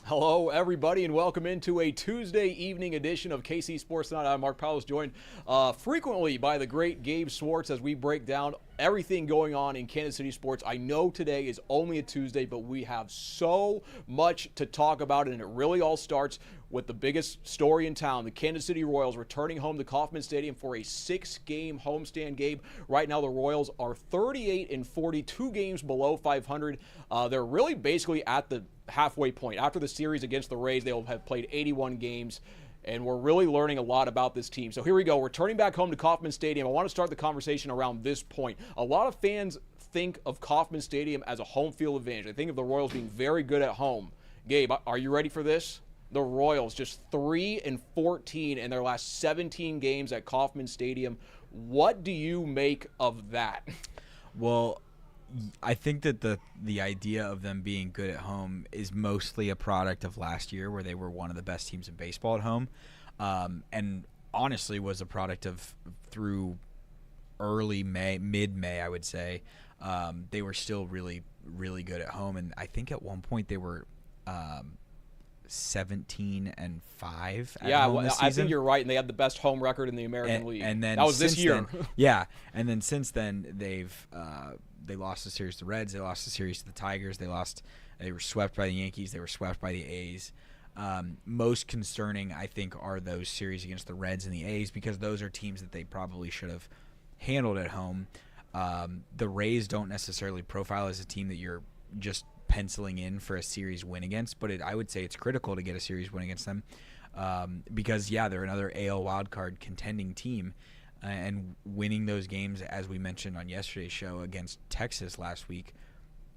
Hello, everybody, and welcome into a Tuesday evening edition of KC Sports Night. I'm Mark Poulose, joined frequently by the great Gabe Swartz as we break down everything going on in Kansas City sports. I know today is only a Tuesday, but we have so much to talk about, and it really all starts with the biggest story in town, the Kansas City Royals returning home to Kauffman Stadium for a 6-game homestand. Gabe, right now the Royals are 38-40, 2 games below 500. They're really basically at the halfway point. After the series against the Rays, they'll have played 81 games, and we're really learning a lot about this team. So here we go. Returning back home to Kauffman Stadium, I want to start the conversation around this point. A lot of fans think of Kauffman Stadium as a home field advantage. They think of the Royals being very good at home. Gabe, are you ready for this? The Royals just 3-14 in their last 17 games at Kauffman Stadium. What do you make of that? Well, I think that the idea of them being good at home is mostly a product of last year, where they were one of the best teams in baseball at home, and honestly was a product of through early May, mid-May, I would say. They were still really, really good at home, and I think at one point they were 17-5 at home this season. I think you're right, and they had the best home record in the American League. And then that was this year. And then since then they lost the series to the Reds, they lost the series to the Tigers, they were swept by the Yankees, they were swept by the A's. Most concerning, I think, are those series against the Reds and the A's, because those are teams that they probably should have handled at home. The Rays don't necessarily profile as a team that you're just penciling in for a series win against, but I would say it's critical to get a series win against them, because they're another AL wildcard contending team, and winning those games, as we mentioned on yesterday's show against Texas last week,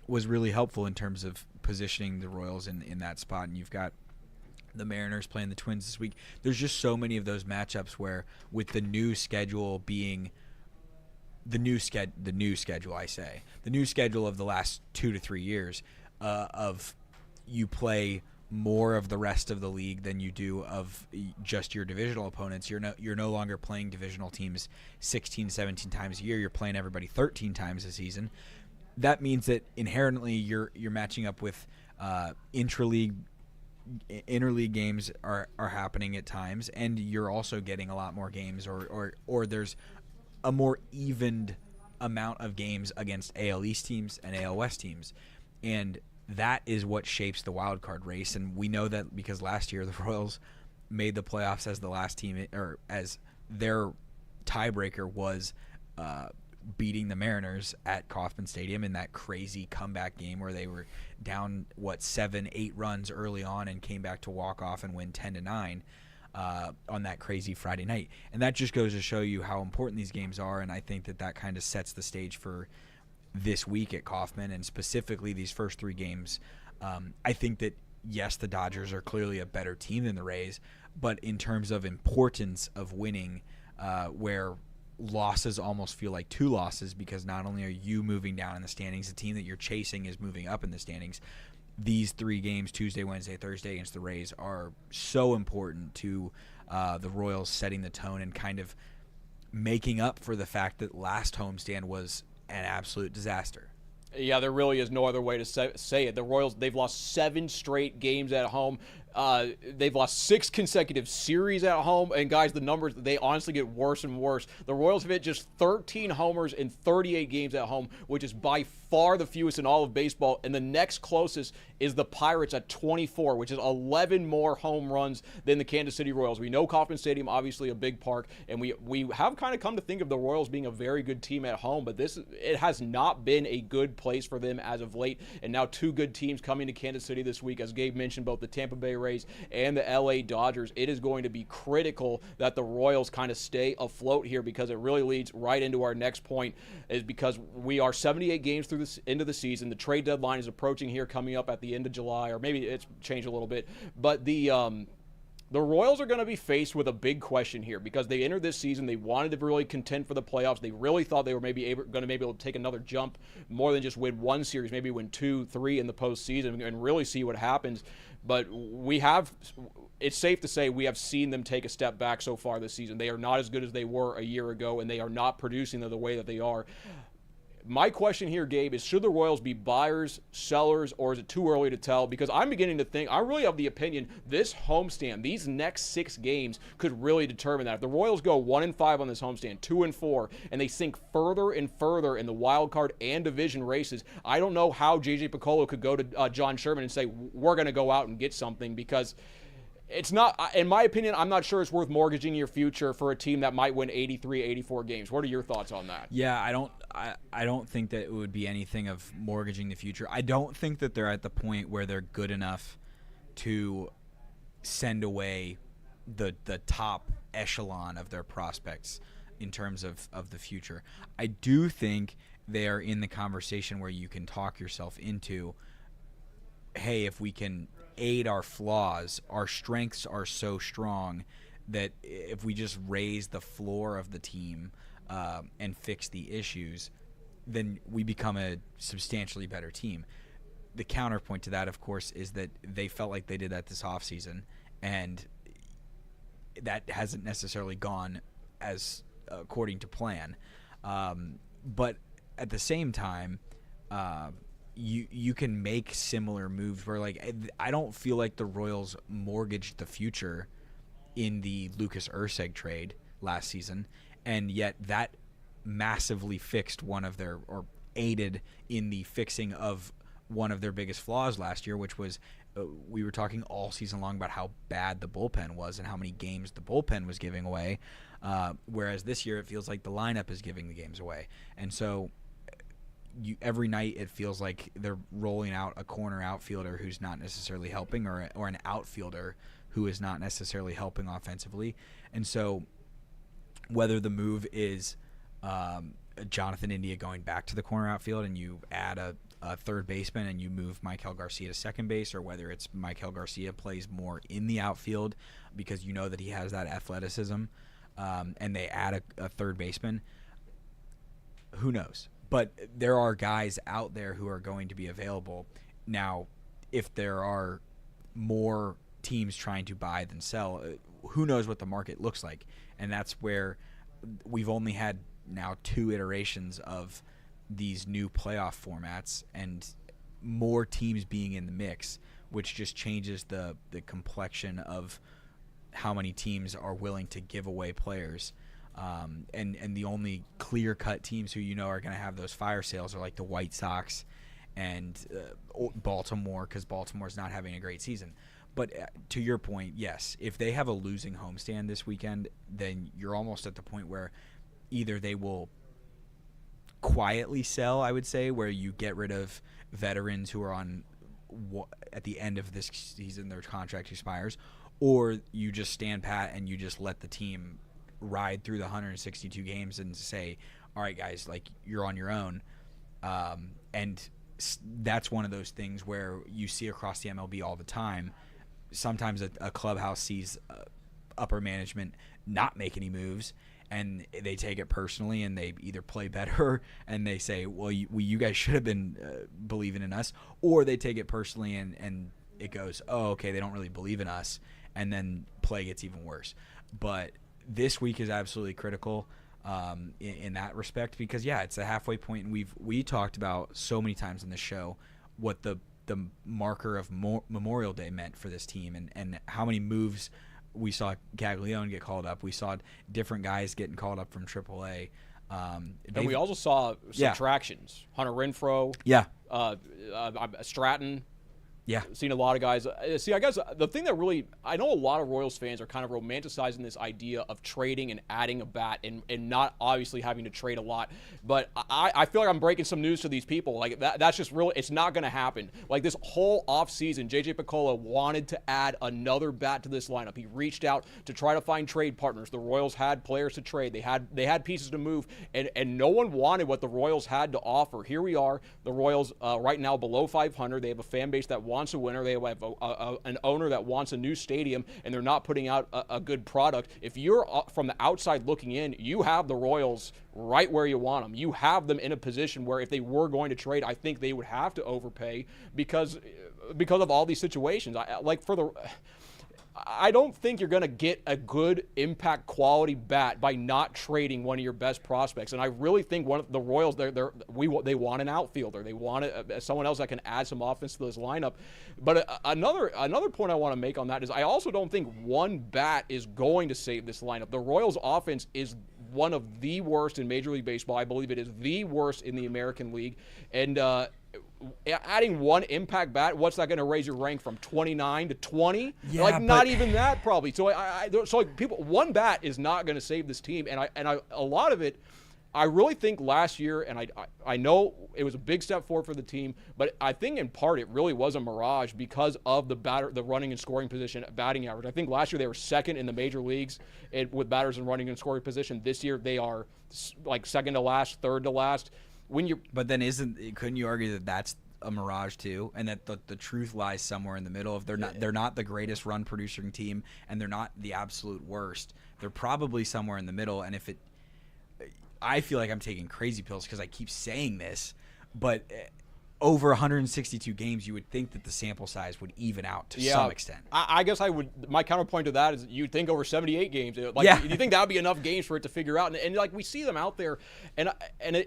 was really helpful in terms of positioning the Royals in that spot. And you've got the Mariners playing the Twins this week. There's just so many of those matchups where, with the new schedule being the new schedule of the last 2 to 3 years, of you play more of the rest of the league than you do of just your divisional opponents. You're no longer playing divisional teams 16, 17 times a year. You're playing everybody 13 times a season. That means that inherently you're matching up with interleague games are happening at times, and you're also getting a lot more games, or there's a more evened amount of games against AL East teams and AL West teams. And that is what shapes the wild card race. And we know that because last year the Royals made the playoffs as the last team, or as their tiebreaker was beating the Mariners at Kauffman Stadium in that crazy comeback game where they were down 7-8 runs early on and came back to walk off and win 10-9 on that crazy Friday night. And that just goes to show you how important these games are, and I think that kind of sets the stage for this week at Kauffman, and specifically these first 3 games. I think that, yes, the Dodgers are clearly a better team than the Rays, but in terms of importance of winning, where losses almost feel like 2 losses, because not only are you moving down in the standings, the team that you're chasing is moving up in the standings. These 3 games, Tuesday, Wednesday, Thursday, against the Rays, are so important to the Royals setting the tone and kind of making up for the fact that last homestand was an absolute disaster. Yeah, there really is no other way to say it. The Royals, they've lost 7 straight games at home. They've lost 6 consecutive series at home. And, guys, the numbers, they honestly get worse and worse. The Royals have hit just 13 homers in 38 games at home, which is by far the fewest in all of baseball. And the next closest is the Pirates at 24, which is 11 more home runs than the Kansas City Royals. We know Kauffman Stadium, obviously a big park, and we have kind of come to think of the Royals being a very good team at home, but it has not been a good place for them as of late. And now 2 good teams coming to Kansas City this week, as Gabe mentioned, both the Tampa Bay Rays and the LA Dodgers. It is going to be critical that the Royals kind of stay afloat here, because it really leads right into our next point, is because we are 78 games through this into the season. The trade deadline is approaching here, coming up at the end of July, or maybe it's changed a little bit. But the Royals are going to be faced with a big question here, because they entered this season, they wanted to really contend for the playoffs. They really thought they were going to be able to take another jump, more than just win 1 series, maybe win 2, 3 in the postseason, and really see what happens. But it's safe to say we have seen them take a step back so far this season. They are not as good as they were a year ago, and they are not producing the way that they are. My question here, Gabe, is should the Royals be buyers, sellers, or is it too early to tell? Because I'm beginning to think, I really have the opinion, this homestand, these next 6 games could really determine that. If the Royals go 1-5 on this homestand, 2-4, and they sink further and further in the wild card and division races, I don't know how J.J. Picollo could go to John Sherman and say, we're going to go out and get something, because it's not, in my opinion, I'm not sure it's worth mortgaging your future for a team that might win 83, 84 games. What are your thoughts on that? Yeah, I don't think that it would be anything of mortgaging the future. I don't think that they're at the point where they're good enough to send away the top echelon of their prospects in terms of the future. I do think they are in the conversation where you can talk yourself into, hey, if we can aid our flaws, our strengths are so strong that if we just raise the floor of the team and fix the issues, then we become a substantially better team. The counterpoint to that, of course, is that they felt like they did that this offseason, and that hasn't necessarily gone as according to plan. But at the same time, you can make similar moves where, like, I don't feel like the Royals mortgaged the future in the Lucas Erceg trade last season, and yet that massively fixed one of their, or aided in the fixing of one of their biggest flaws last year, which was we were talking all season long about how bad the bullpen was and how many games the bullpen was giving away, whereas this year it feels like the lineup is giving the games away. And so every night it feels like they're rolling out a corner outfielder who's not necessarily helping, or an outfielder who is not necessarily helping offensively. And so whether the move is Jonathan India going back to the corner outfield and you add a third baseman and you move Michael Garcia to second base, or whether it's Michael Garcia plays more in the outfield because you know that he has that athleticism, and they add a third baseman, who knows? But there are guys out there who are going to be available. Now, if there are more teams trying to buy than sell, who knows what the market looks like? And that's where we've only had now 2 iterations of these new playoff formats and more teams being in the mix, which just changes the complexion of how many teams are willing to give away players. And the only clear-cut teams who are going to have those fire sales are like the White Sox and Baltimore, because Baltimore's not having a great season. But to your point, yes, if they have a losing homestand this weekend, then you're almost at the point where either they will quietly sell, I would say, where you get rid of veterans who are on at the end of this season, their contract expires, or you just stand pat and you just let the team ride through the 162 games and say, all right, guys, like, you're on your own. And that's one of those things where you see across the MLB all the time. Sometimes a clubhouse sees upper management not make any moves, and they take it personally, and they either play better and they say, well, you guys should have been believing in us, or they take it personally and it goes, oh, okay, they don't really believe in us, and then play gets even worse. But this week is absolutely critical in that respect, because it's a halfway point, and we talked about so many times in the show what the marker of Memorial Day meant for this team, and how many moves we saw Gaglione get called up. We saw different guys getting called up from AAA. And we also saw subtractions. Hunter Renfroe. Stratton. Yeah. Seen a lot of guys. See, I guess the thing that really, I know a lot of Royals fans are kind of romanticizing this idea of trading and adding a bat and not obviously having to trade a lot. But I feel like I'm breaking some news to these people. Like, that's just really, it's not going to happen. Like, this whole offseason, J.J. Picollo wanted to add another bat to this lineup. He reached out to try to find trade partners. The Royals had players to trade. They had pieces to move, and no one wanted what the Royals had to offer. Here we are, the Royals right now below 500. They have a fan base that wants a winner. They have an owner that wants a new stadium, and they're not putting out a good product. If you're from the outside looking in, you have the Royals right where you want them. You have them in a position where if they were going to trade, I think they would have to overpay because of all these situations. I don't think you're going to get a good impact quality bat by not trading one of your best prospects. And I really think one of the Royals, they want an outfielder. They want someone else that can add some offense to this lineup. But another point I want to make on that is I also don't think one bat is going to save this lineup. The Royals' offense is one of the worst in Major League Baseball. I believe it is the worst in the American League. And adding one impact bat, what's that going to raise your rank from 29 to 20? Yeah, not even that probably. So people, one bat is not going to save this team, and a lot of it, I really think last year, and I know it was a big step forward for the team, but I think in part it really was a mirage because of the running and scoring position batting average. I think last year they were second in the major leagues with batters in running and scoring position. This year they are like second to last, third to last. But then couldn't you argue that that's a mirage too, and that the truth lies somewhere in the middle? If they're not the greatest run producing team, and they're not the absolute worst, they're probably somewhere in the middle. And I feel like I'm taking crazy pills because I keep saying this, but over 162 games, you would think that the sample size would even out to some extent. I guess my counterpoint to that is you'd think over 78 games. You think that would be enough games for it to figure out. And like we see them out there, and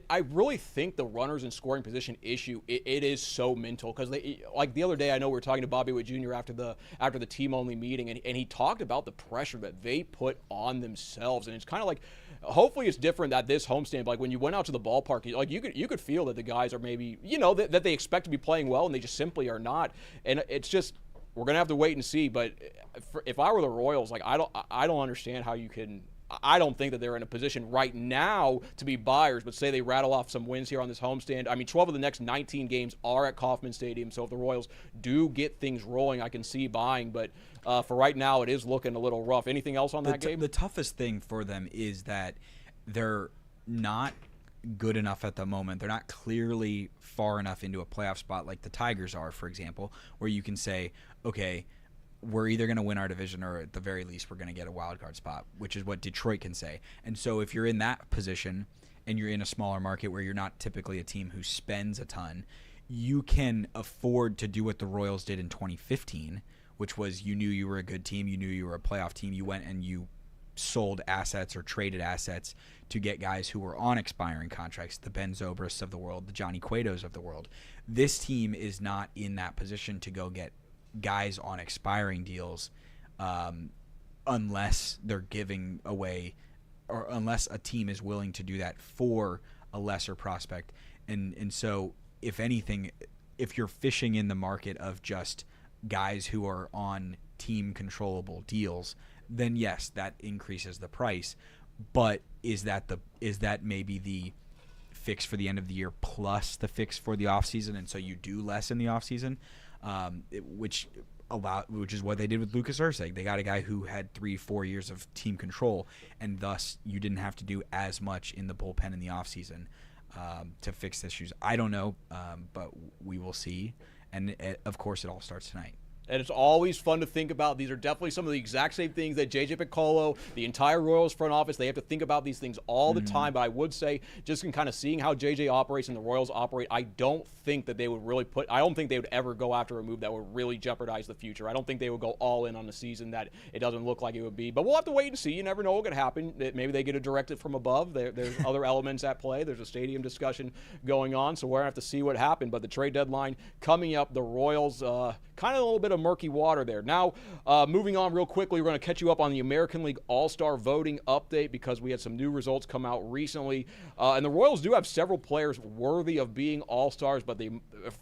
I really think the runners in scoring position issue, it is so mental because like the other day, I know we were talking to Bobby Witt Jr. after the team-only meeting, and he talked about the pressure that they put on themselves. And it's kind of like, hopefully it's different at this homestand. Like when you went out to the ballpark, you could feel that the guys are maybe, that they expect to be playing well and they just simply are not. And it's just, we're going to have to wait and see. But if I were the Royals, like I don't understand how you can. I don't think that they're in a position right now to be buyers, but say they rattle off some wins here on this homestand. I mean, 12 of the next 19 games are at Kauffman Stadium, so if the Royals do get things rolling, I can see buying. But for right now, it is looking a little rough. Anything else on that, Gabe? The toughest thing for them is that they're not good enough at the moment. They're not clearly far enough into a playoff spot like the Tigers are, for example, where you can say, okay, we're either going to win our division or at the very least we're going to get a wild card spot, which is what Detroit can say. And so if you're in that position and you're in a smaller market where you're not typically a team who spends a ton, you can afford to do what the Royals did in 2015, which was you knew you were a good team, you knew you were a playoff team, you went and you sold assets or traded assets to get guys who were on expiring contracts, the Ben Zobrists of the world, the Johnny Cuetos of the world. This team is not in that position to go get guys on expiring deals unless they're giving away or unless a team is willing to do that for a lesser prospect. And so if anything, if you're fishing in the market of just guys who are on team controllable deals, then yes, that increases the price. But is that maybe the fix for the end of the year plus the fix for the offseason, and so you do less in the offseason? Which is what they did with Lucas Ursig. They got a guy who had 3-4 years of team control, and thus you didn't have to do as much in the bullpen in the offseason to fix issues. I don't know, but we will see. And of course, it all starts tonight. And it's always fun to think about. These are definitely some of the exact same things that J.J. Piccolo, the entire Royals front office, they have to think about these things all the time. But I would say, just in kind of seeing how J.J. operates and the Royals operate, I don't think that they would really I don't think they would ever go after a move that would really jeopardize the future. I don't think they would go all in on the season that it doesn't look like it would be. But we'll have to wait and see. You never know what could happen. Maybe they get a directive from above. There's other elements at play. There's a stadium discussion going on. So we're going to have to see what happened. But the trade deadline coming up, the Royals, kind of a little bit of murky water there. Now, moving on real quickly, we're going to catch you up on the American League All-Star voting update because we had some new results come out recently. And the Royals do have several players worthy of being All-Stars, but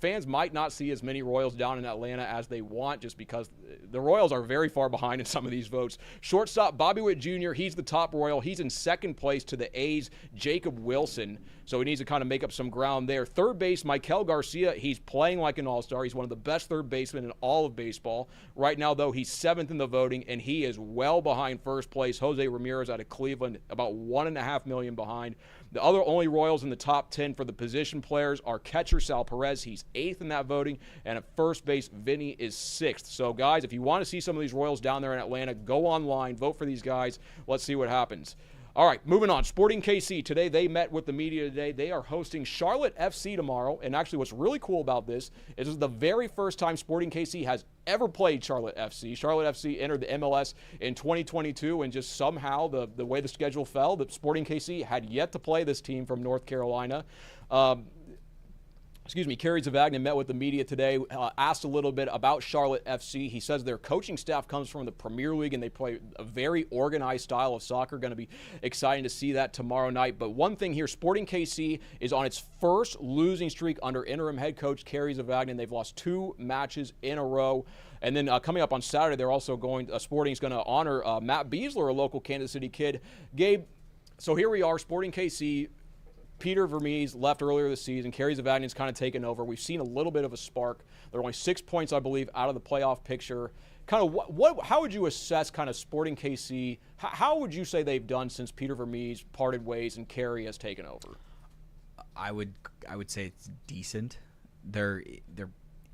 fans might not see as many Royals down in Atlanta as they want just because the Royals are very far behind in some of these votes. Shortstop Bobby Witt Jr., he's the top Royal. He's in second place to the A's, Jacob Wilson. So he needs to kind of make up some ground there. Third base, Maikel Garcia, he's playing like an all-star. He's one of the best third basemen in all of baseball. Right now, though, he's seventh in the voting, and he is well behind first place. Jose Ramirez out of Cleveland, about $1.5 million behind. The other only Royals in the top 10 for the position players are catcher Sal Perez. He's eighth in that voting. And at first base, Vinny is sixth. So, guys, if you want to see some of these Royals down there in Atlanta, go online, vote for these guys. Let's see what happens. All right, moving on. Sporting KC, today they met with the media today. They are hosting Charlotte FC tomorrow. And actually what's really cool about this is the very first time Sporting KC has ever played Charlotte FC. Charlotte FC entered the MLS in 2022, and just somehow the way the schedule fell, that Sporting KC had yet to play this team from North Carolina. Kerry Zavagnin met with the media today, asked a little bit about Charlotte FC. He says their coaching staff comes from the Premier League and they play a very organized style of soccer. Going to be exciting to see that tomorrow night. But one thing here, Sporting KC is on its first losing streak under interim head coach Kerry Zavagnin. They've lost 2 matches in a row. And then coming up on Saturday, they're also Sporting's going to honor Matt Beasler, a local Kansas City kid. Gabe, so here we are, Sporting KC. Peter Vermees left earlier this season. Kerry Zavagnin's kind of taken over. We've seen a little bit of a spark. They're only 6 points, I believe, out of the playoff picture. Kind of how would you assess kind of Sporting KC? How would you say they've done since Peter Vermees parted ways and Kerry has taken over? I would say it's decent. They're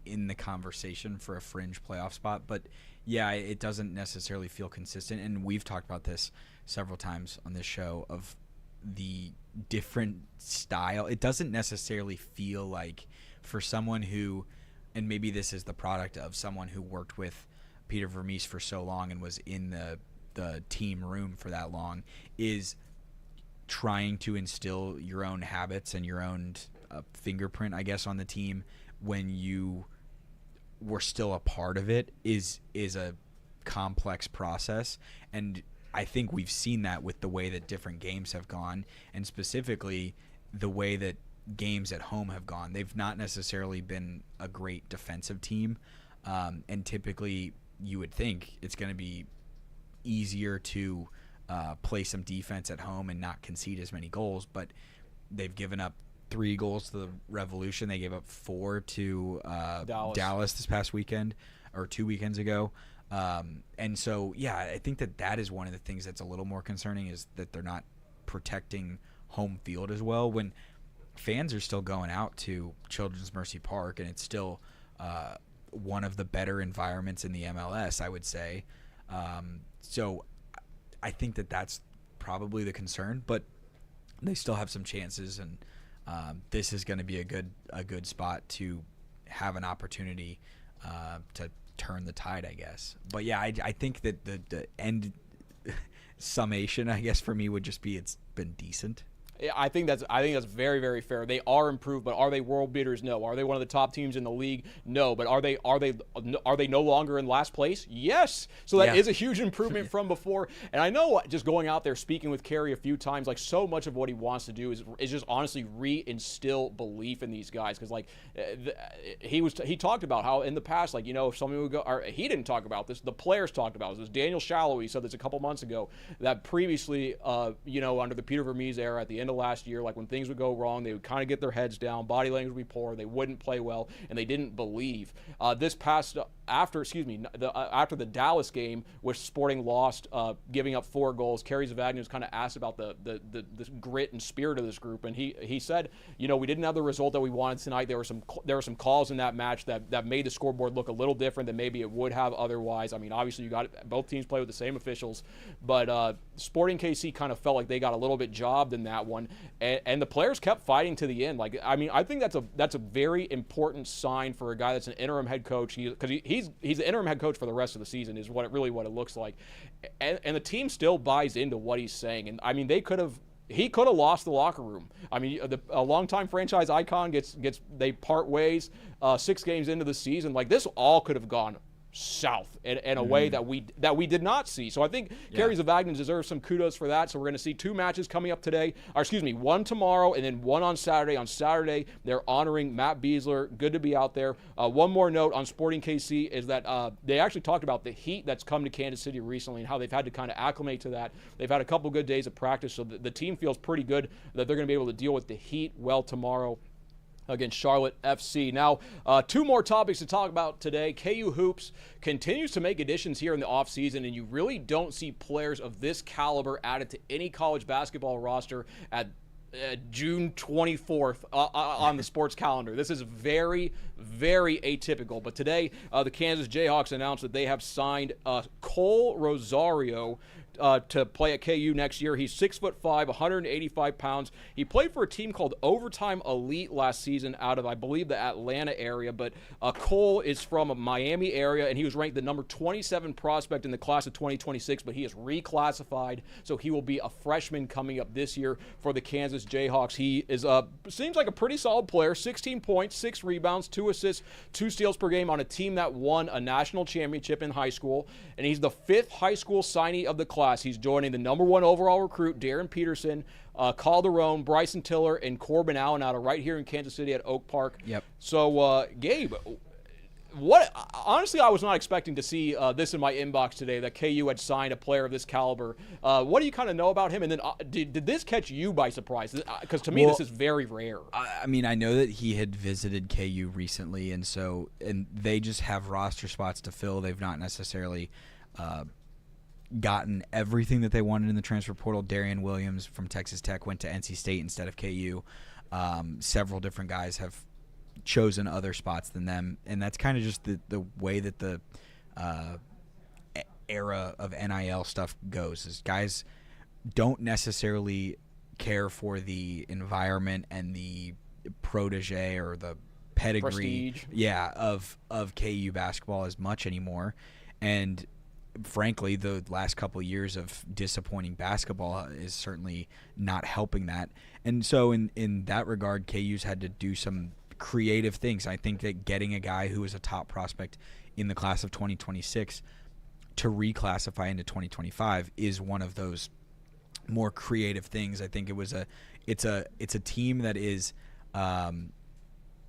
in the conversation for a fringe playoff spot, but yeah, it doesn't necessarily feel consistent. And we've talked about this several times on this show of the different style. It doesn't necessarily feel like, for someone who, and maybe this is the product of someone who worked with Peter Vermees for so long and was in the team room for that long, is trying to instill your own habits and your own fingerprint, I guess, on the team when you were still a part of it is a complex process. And I think we've seen that with the way that different games have gone, and specifically the way that games at home have gone. They've not necessarily been a great defensive team, and typically you would think it's going to be easier to play some defense at home and not concede as many goals, but they've given up 3 goals to the Revolution. They gave up 4 to Dallas this past weekend, or 2 weekends ago. And so, yeah, I think that is one of the things that's a little more concerning, is that they're not protecting home field as well, when fans are still going out to Children's Mercy Park, and it's still one of the better environments in the MLS, I would say. So I think that's probably the concern, but they still have some chances, and this is going to be a good spot to have an opportunity to turn the tide, I guess. But yeah, I think that the end summation, I guess, for me would just be it's been decent. I think that's very, very fair. They are improved, but are they world beaters? No. Are they one of the top teams in the league? No. But are they no longer in last place? Yes. So that is a huge improvement from before. And I know, just going out there speaking with Kerry a few times, like, so much of what he wants to do is just honestly reinstill belief in these guys, because like he talked about how in the past, like, if somebody would go, or he didn't talk about this, the players talked about this. Daniel Shallowy said this a couple months ago, that previously under the Peter Vermees era at the end of last year, like when things would go wrong, they would kind of get their heads down, body language would be poor, they wouldn't play well, and they didn't believe. After the Dallas game, which Sporting lost, giving up 4 goals, Kerry Zavagnin was kind of asked about the grit and spirit of this group, and he said, we didn't have the result that we wanted tonight. There were some calls in that match that made the scoreboard look a little different than maybe it would have otherwise. I mean, obviously both teams play with the same officials, but Sporting KC kind of felt like they got a little bit jobbed in that one, and the players kept fighting to the end. Like, I mean, I think that's a very important sign for a guy that's an interim head coach, because he's the interim head coach for the rest of the season, is what it looks like, and the team still buys into what he's saying. And I mean, he could have lost the locker room. I mean, a longtime franchise icon they part ways 6 games into the season. Like, this all could have gone south in a way that we did not see. So I think Kerry Zavagnin deserves some kudos for that. So we're going to see 2 matches coming up today, one tomorrow and then one on Saturday. On Saturday, they're honoring Matt Beasler. Good to be out there. One more note on Sporting KC is that they actually talked about the heat that's come to Kansas City recently and how they've had to kind of acclimate to that. They've had a couple good days of practice, so the team feels pretty good that they're going to be able to deal with the heat well tomorrow against Charlotte FC. Now, 2 more topics to talk about today. KU Hoops continues to make additions here in the offseason, and you really don't see players of this caliber added to any college basketball roster at June 24th on the sports calendar. This is very, very atypical. But today, the Kansas Jayhawks announced that they have signed Cole Rosario to play at KU next year. He's 6'5", 185 pounds. He played for a team called Overtime Elite last season out of, I believe, the Atlanta area. But Cole is from a Miami area, and he was ranked the number 27 prospect in the class of 2026, but he is reclassified, so he will be a freshman coming up this year for the Kansas Jayhawks. He is seems like a pretty solid player, 16 points, 6 rebounds, 2 assists, 2 steals per game on a team that won a national championship in high school, and he's the 5th high school signee of the class. He's joining the number 1 overall recruit, Darren Peterson, Calderon, Bryson Tiller, and Corbin Allen out of right here in Kansas City at Oak Park. Yep. So, Gabe, honestly, I was not expecting to see this in my inbox today, that KU had signed a player of this caliber. What do you kind of know about him? And then did this catch you by surprise? Because to me, this is very rare. I mean, I know that he had visited KU recently, and they just have roster spots to fill. They've not necessarily gotten everything that they wanted in the transfer portal. Darian Williams from Texas Tech went to NC State instead of KU. Several different guys have chosen other spots than them, and that's kind of just the way that the era of NIL stuff goes, is guys don't necessarily care for the environment and the protege or the pedigree of KU basketball as much anymore. And frankly, the last couple of years of disappointing basketball is certainly not helping that. And so in that regard, KU's had to do some creative things. I think that getting a guy who is a top prospect in the class of 2026 to reclassify into 2025 is one of those more creative things. I think it's a team that is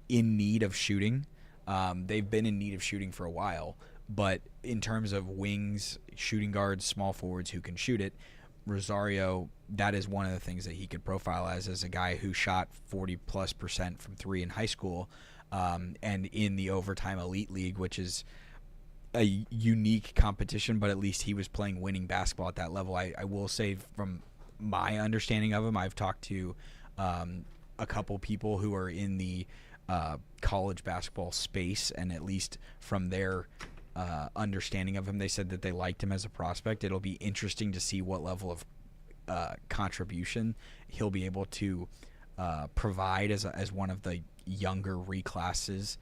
in need of shooting. They've been in need of shooting for a while, but in terms of wings, shooting guards, small forwards who can shoot it, Rosario, that is one of the things that he could profile as a guy who shot 40+% from 3 in high school, and in the Overtime Elite League, which is a unique competition, but at least he was playing winning basketball at that level. I will say, from my understanding of him, I've talked to a couple people who are in the college basketball space, and at least from their understanding of him, they said that they liked him as a prospect. It'll be interesting to see what level of contribution he'll be able to provide as one of the younger reclasses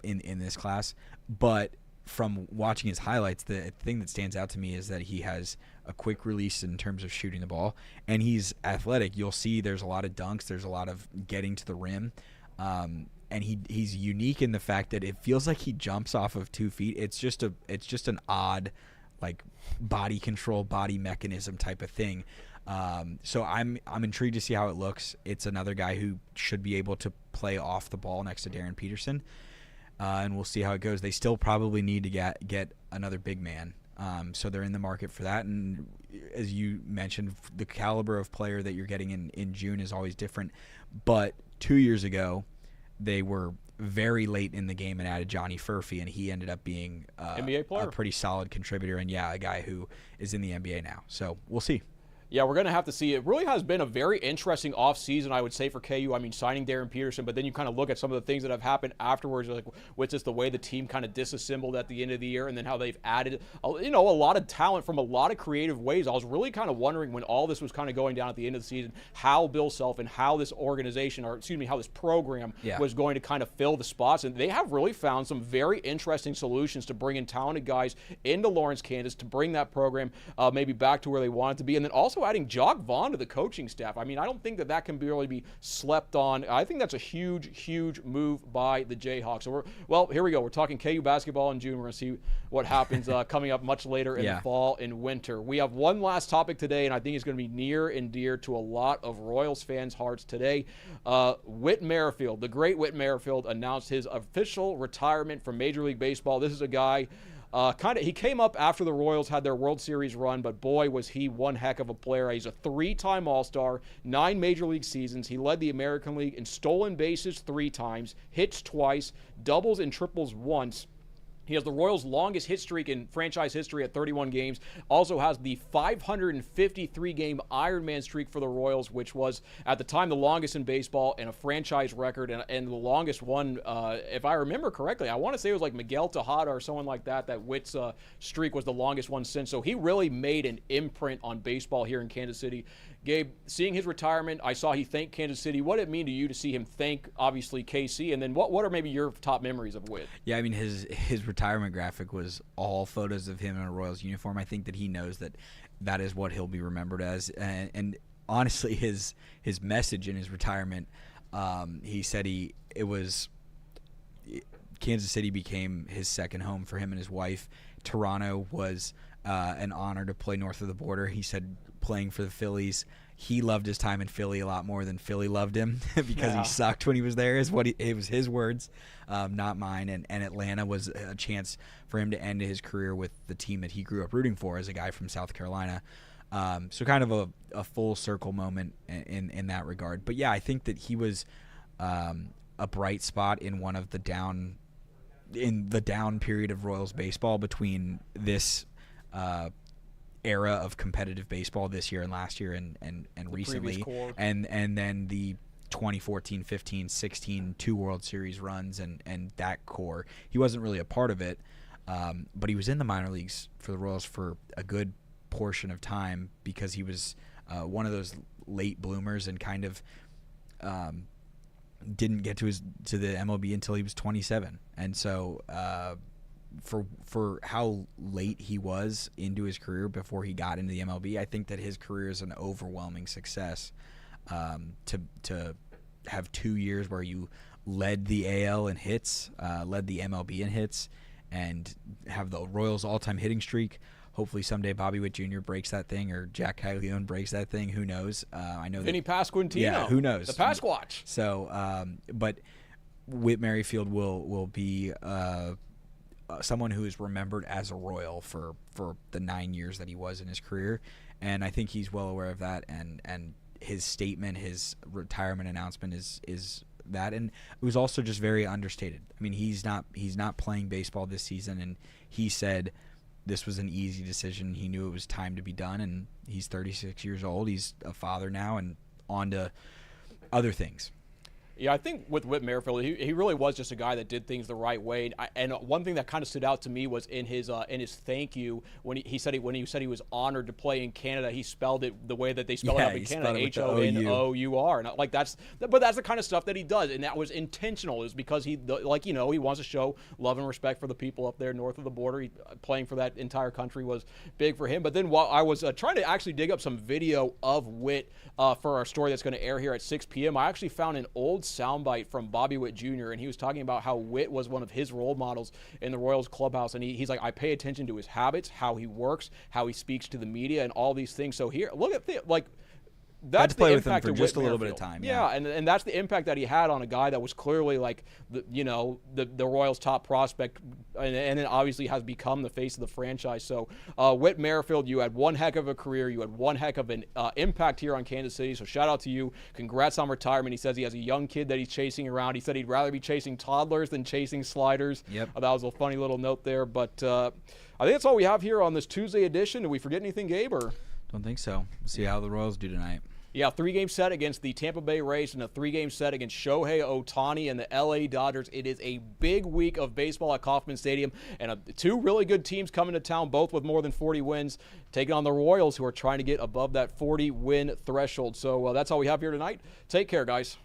in this class. But from watching his highlights, the thing that stands out to me is that he has a quick release in terms of shooting the ball, and he's athletic. You'll see there's a lot of dunks, there's a lot of getting to the rim, and he's unique in the fact that it feels like he jumps off of 2 feet. It's just an odd, like, body control, body mechanism type of thing. So I'm intrigued to see how it looks. It's another guy who should be able to play off the ball next to Darren Peterson. And we'll see how it goes. They still probably need to get another big man. So they're in the market for that. And as you mentioned, the caliber of player that you're getting in June is always different. But 2 years ago, they were very late in the game and added Johnny Furphy, and he ended up being NBA player, a pretty solid contributor, and a guy who is in the NBA now. So we'll see. Yeah, we're going to have to see. It really has been a very interesting offseason, I would say, for KU. I mean, signing Darren Peterson, but then you kind of look at some of the things that have happened afterwards, like with just the way the team kind of disassembled at the end of the year, and then how they've added, a lot of talent from a lot of creative ways. I was really kind of wondering, when all this was kind of going down at the end of the season, how Bill Self and how this organization, how this program was going to kind of fill the spots. And they have really found some very interesting solutions to bring in talented guys into Lawrence, Kansas, to bring that program maybe back to where they want it to be. And then also adding Jock Vaughn to the coaching staff. I mean, I don't think that can really be slept on. I think that's a huge, huge move by the Jayhawks. So here we go. We're talking KU basketball in June. We're going to see what happens coming up much later in the fall and winter. We have one last topic today, and I think it's going to be near and dear to a lot of Royals fans' hearts today. Whit Merrifield, the great Whit Merrifield, announced his official retirement from Major League Baseball. This is a guy he came up after the Royals had their World Series run, but boy, was he one heck of a player. He's a 3-time All-Star, 9 Major League seasons. He led the American League in stolen bases 3 times, hits twice, doubles and triples once. He has the Royals' longest hit streak in franchise history at 31 games. Also has the 553-game Ironman streak for the Royals, which was, at the time, the longest in baseball and a franchise record, and the longest one, if I remember correctly, I want to say it was like Miguel Tejada or someone like that, that Whit's streak was the longest one since. So he really made an imprint on baseball here in Kansas City. Gabe, seeing his retirement, I saw he thanked Kansas City. What did it mean to you to see him thank, obviously, KC? And then what are maybe your top memories of Whit? Yeah, I mean, his retirement graphic was all photos of him in a Royals uniform. I think that he knows that is what he'll be remembered as. And honestly, his message in his retirement, he said Kansas City became his second home for him and his wife. Toronto was an honor to play north of the border. He said playing for the Phillies, he loved his time in Philly a lot more than Philly loved him because he sucked when he was there. It was his words, not mine. And Atlanta was a chance for him to end his career with the team that he grew up rooting for as a guy from South Carolina. So kind of a full circle moment in that regard. But yeah, I think that he was a bright spot in one of the down period of Royals baseball between this era of competitive baseball this year and last year and recently, and then the 2014, 15, 16 two World Series runs and that core. He wasn't really a part of it, but he was in the minor leagues for the Royals for a good portion of time because he was one of those late bloomers and kind of didn't get to the MLB until he was 27. And so for how late he was into his career before he got into the MLB, I think that his career is an overwhelming success. To have 2 years where you led the AL in hits, led the MLB in hits, and have the Royals all-time hitting streak. Hopefully someday Bobby Witt Jr. breaks that thing or Jack Caglione breaks that thing. Who knows? I know Vinny Pasquantino. Yeah, who knows? The Pasquatch. So, but Whit Merrifield will be someone who is remembered as a Royal for the 9 years that he was in his career, and I think he's well aware of that. And his statement, his retirement announcement is that, and it was also just very understated. I mean, he's not playing baseball this season, and he said this was an easy decision. He knew it was time to be done, and he's 36 years old. He's a father now, and on to other things. Yeah, I think with Whit Merrifield, he really was just a guy that did things the right way. And one thing that kind of stood out to me was in his thank you when he said he was honored to play in Canada. He spelled it the way that they spell it out in Canada, H-O-N-O-U-R, and like that's the kind of stuff that he does, and that was intentional. Is because he wants to show love and respect for the people up there north of the border. Playing for that entire country was big for him. But then while I was trying to actually dig up some video of Whit for our story that's going to air here at 6 p.m., I actually found an old soundbite from Bobby Witt Jr., and he was talking about how Whit was one of his role models in the Royals clubhouse, and he's like, I pay attention to his habits, how he works, how he speaks to the media, and all these things. So here, look at that's the impact with him for just a little bit of time. Yeah, and that's the impact that he had on a guy that was clearly like the Royals' top prospect, and then obviously has become the face of the franchise. So Whit Merrifield, you had one heck of a career. You had one heck of an impact here on Kansas City. So shout out to you. Congrats on retirement. He says he has a young kid that he's chasing around. He said he'd rather be chasing toddlers than chasing sliders. Yep. That was a funny little note there. But I think that's all we have here on this Tuesday edition. Did we forget anything, Gabe? Or? Don't think so. See how the Royals do tonight. Yeah, 3-game set against the Tampa Bay Rays and a 3-game set against Shohei Ohtani and the LA Dodgers. It is a big week of baseball at Kauffman Stadium, and two really good teams coming to town, both with more than 40 wins, taking on the Royals, who are trying to get above that 40-win threshold. So that's all we have here tonight. Take care, guys.